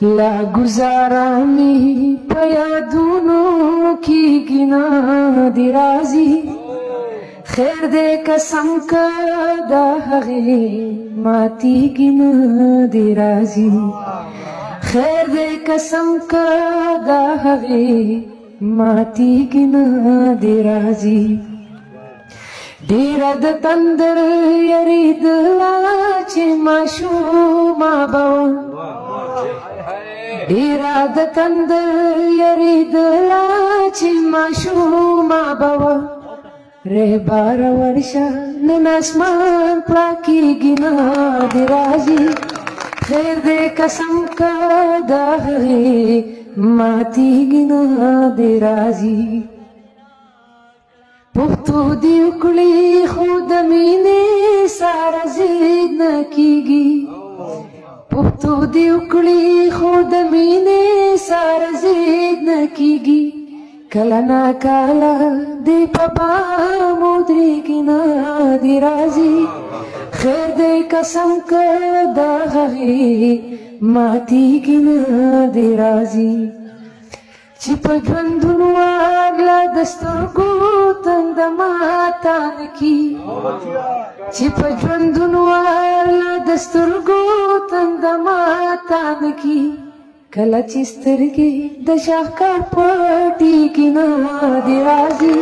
لا गुजारा में पया दोनों की गिना दिराजी खैर दे कसम का दागे माती गिना दिराजी खैर दे कसम का दागे माती गिना दिराजी डेरा द तंदर यरीद लाचे माशूमा बवा डेरा द तंदर यरीद लाचे माशूमा बवा रे 12 वर्षा नस्मान प्लाकी गिना दिराजी खैर दे कसम का दाहे माती गिना दिराजी पुख्तो दी उकड़ी खुद मीने सारा जिद न कीगी पुख्तो दी उकड़ी खुद मीने सारा जिद न कीगी कला ना काला दे पपा मुद्री गिना दिराजी खैर दे कसम का दाहे माती गिना दिराजी चिप ژوندون واغلا دسترګو تند ماتان کی चिप ژوندون واغلا دسترګو تند ماتان کی کله چې سترګې د شاهکار پټي کې نه دی راځي